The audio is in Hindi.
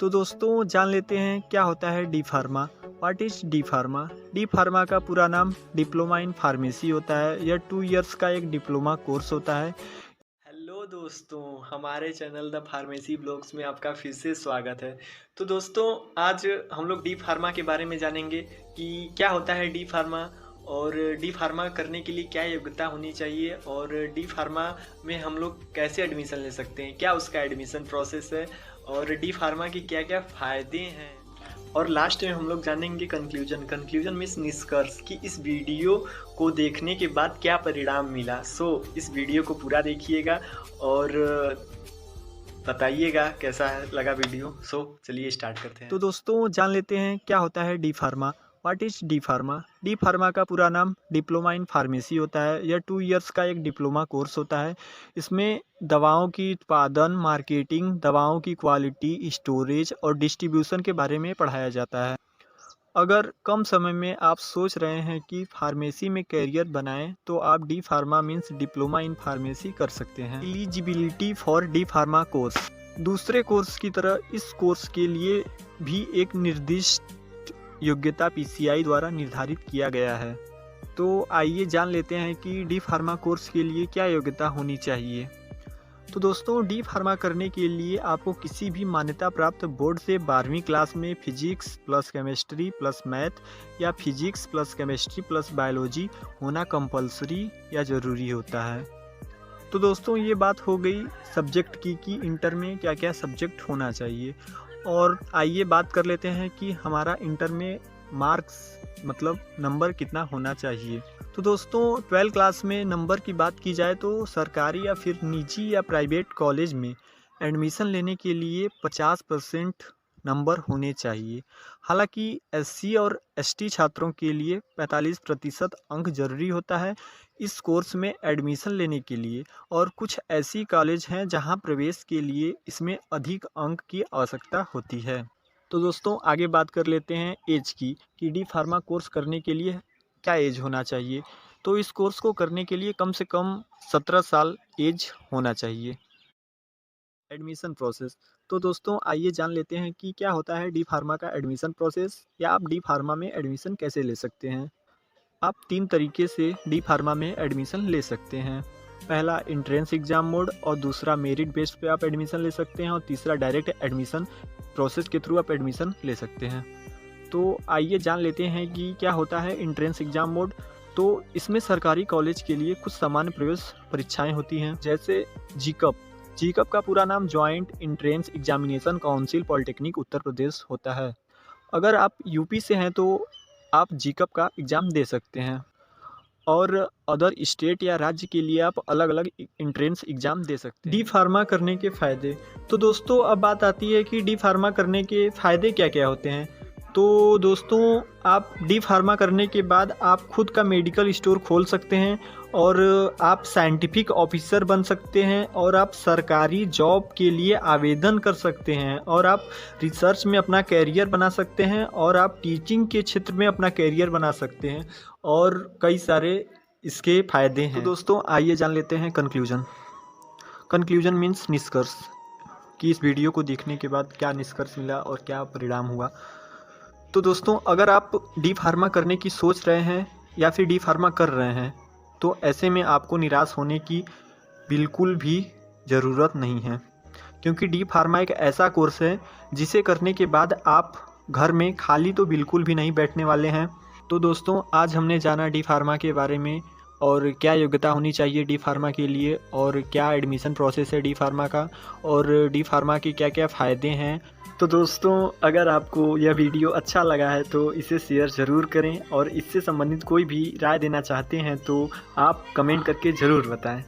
तो दोस्तों जान लेते हैं क्या होता है D pharma. What is D pharma? D pharma का पूरा नाम डिप्लोमा इन फार्मेसी होता है। यह 2 इयर्स का एक डिप्लोमा कोर्स होता है। हेलो दोस्तों, हमारे चैनल द फार्मेसी ब्लॉग्स में आपका फिर से स्वागत है। तो दोस्तों आज हम लोग डी फार्मा के बारे में जानेंगे कि क्या होता है डी फार्मा और डी फार्मा करने के लिए क्या योग्यता होनी चाहिए और डी फार्मा में हम लोग कैसे एडमिशन ले सकते हैं, क्या उसका एडमिशन प्रोसेस है और डी फार्मा के क्या क्या फ़ायदे हैं। और लास्ट में हम लोग जानेंगे कंक्लूजन मीन्स निष्कर्ष कि इस वीडियो को देखने के बाद क्या परिणाम मिला। सो इस वीडियो को पूरा देखिएगा और बताइएगा कैसा लगा वीडियो। सो चलिए स्टार्ट करते हैं। तो दोस्तों जान लेते हैं क्या होता है D pharma. What is D pharma? D pharma का पूरा नाम डिप्लोमा इन फार्मेसी होता है। यह 2 इयर्स का एक डिप्लोमा कोर्स होता है। इसमें दवाओं की उत्पादन, मार्केटिंग, दवाओं की क्वालिटी, स्टोरेज और डिस्ट्रीब्यूशन के बारे में पढ़ाया जाता है। अगर कम समय में आप सोच रहे हैं कि फार्मेसी में करियर बनाएं तो आप D pharma means diploma in pharmacy कर सकते हैं। Eligibility for D pharma course. दूसरे कोर्स की तरह इस कोर्स के लिए भी एक निर्दिष्ट योग्यता पीसीआई द्वारा निर्धारित किया गया है। तो आइए जान लेते हैं कि डी फार्मा कोर्स के लिए क्या योग्यता होनी चाहिए। तो दोस्तों डी फार्मा करने के लिए आपको किसी भी मान्यता प्राप्त बोर्ड से 12वीं क्लास में physics plus chemistry plus math या physics plus chemistry plus biology होना कंपलसरी या ज़रूरी होता है। तो दोस्तों ये बात हो गई सब्जेक्ट की कि इंटर में क्या क्या सब्जेक्ट होना चाहिए। और आइए बात कर लेते हैं कि हमारा इंटर में मार्क्स मतलब नंबर कितना होना चाहिए। तो दोस्तों 12 क्लास में नंबर की बात की जाए तो सरकारी या फिर निजी या प्राइवेट कॉलेज में एडमिशन लेने के लिए 50% नंबर होने चाहिए। हालांकि एससी और एसटी छात्रों के लिए 45% अंक जरूरी होता है इस कोर्स में एडमिशन लेने के लिए। और कुछ ऐसी कॉलेज हैं जहां प्रवेश के लिए इसमें अधिक अंक की आवश्यकता होती है। तो दोस्तों आगे बात कर लेते हैं एज की कि डी फार्मा कोर्स करने के लिए क्या एज होना चाहिए। तो इस कोर्स को करने के लिए कम से कम 17 साल एज होना चाहिए। Admission process. तो दोस्तों आइए जान लेते हैं कि क्या होता है डी फार्मा का एडमिशन प्रोसेस या आप डी फार्मा में एडमिशन कैसे ले सकते हैं। आप 3 तरीके से डी फार्मा में एडमिशन ले सकते हैं। पहला इंट्रेंस एग्ज़ाम मोड और दूसरा मेरिट बेस पे आप एडमिशन ले सकते हैं और तीसरा डायरेक्ट एडमिशन प्रोसेस के थ्रू आप एडमिशन ले सकते हैं। तो आइए जान लेते हैं कि क्या होता है इंट्रेंस एग्ज़ाम मोड। तो इसमें सरकारी कॉलेज के लिए कुछ सामान्य प्रवेश परीक्षाएँ होती हैं जैसे जीकअप का पूरा नाम joint entrance examination council polytechnic Uttar Pradesh होता है। अगर आप यूपी से हैं तो आप जीकअप का एग्ज़ाम दे सकते हैं और अदर स्टेट या राज्य के लिए आप अलग अलग इंट्रेंस एग्ज़ाम दे सकते हैं। डी फार्मा करने के फ़ायदे। तो दोस्तों अब बात आती है कि डी फार्मा करने के फ़ायदे क्या क्या होते हैं। तो दोस्तों आप डी फार्मा करने के बाद आप खुद का मेडिकल स्टोर खोल सकते हैं और आप साइंटिफिक ऑफिसर बन सकते हैं और आप सरकारी जॉब के लिए आवेदन कर सकते हैं और आप रिसर्च में अपना कैरियर बना सकते हैं और आप टीचिंग के क्षेत्र में अपना कैरियर बना सकते हैं और कई सारे इसके फ़ायदे हैं। तो दोस्तों आइए जान लेते हैं कंक्लूजन मीन्स निष्कर्ष कि इस वीडियो को देखने के बाद क्या निष्कर्ष मिला और क्या परिणाम हुआ। तो दोस्तों अगर आप डी फार्मा करने की सोच रहे हैं या फिर डी फार्मा कर रहे हैं तो ऐसे में आपको निराश होने की बिल्कुल भी ज़रूरत नहीं है, क्योंकि डी फार्मा एक ऐसा कोर्स है जिसे करने के बाद आप घर में खाली तो बिल्कुल भी नहीं बैठने वाले हैं। तो दोस्तों आज हमने जाना डी फार्मा के बारे में और क्या योग्यता होनी चाहिए डी फार्मा के लिए और क्या एडमिशन प्रोसेस है डी फार्मा का और डी फार्मा के क्या क्या फ़ायदे हैं। तो दोस्तों अगर आपको यह वीडियो अच्छा लगा है तो इसे शेयर ज़रूर करें और इससे संबंधित कोई भी राय देना चाहते हैं तो आप कमेंट करके ज़रूर बताएं।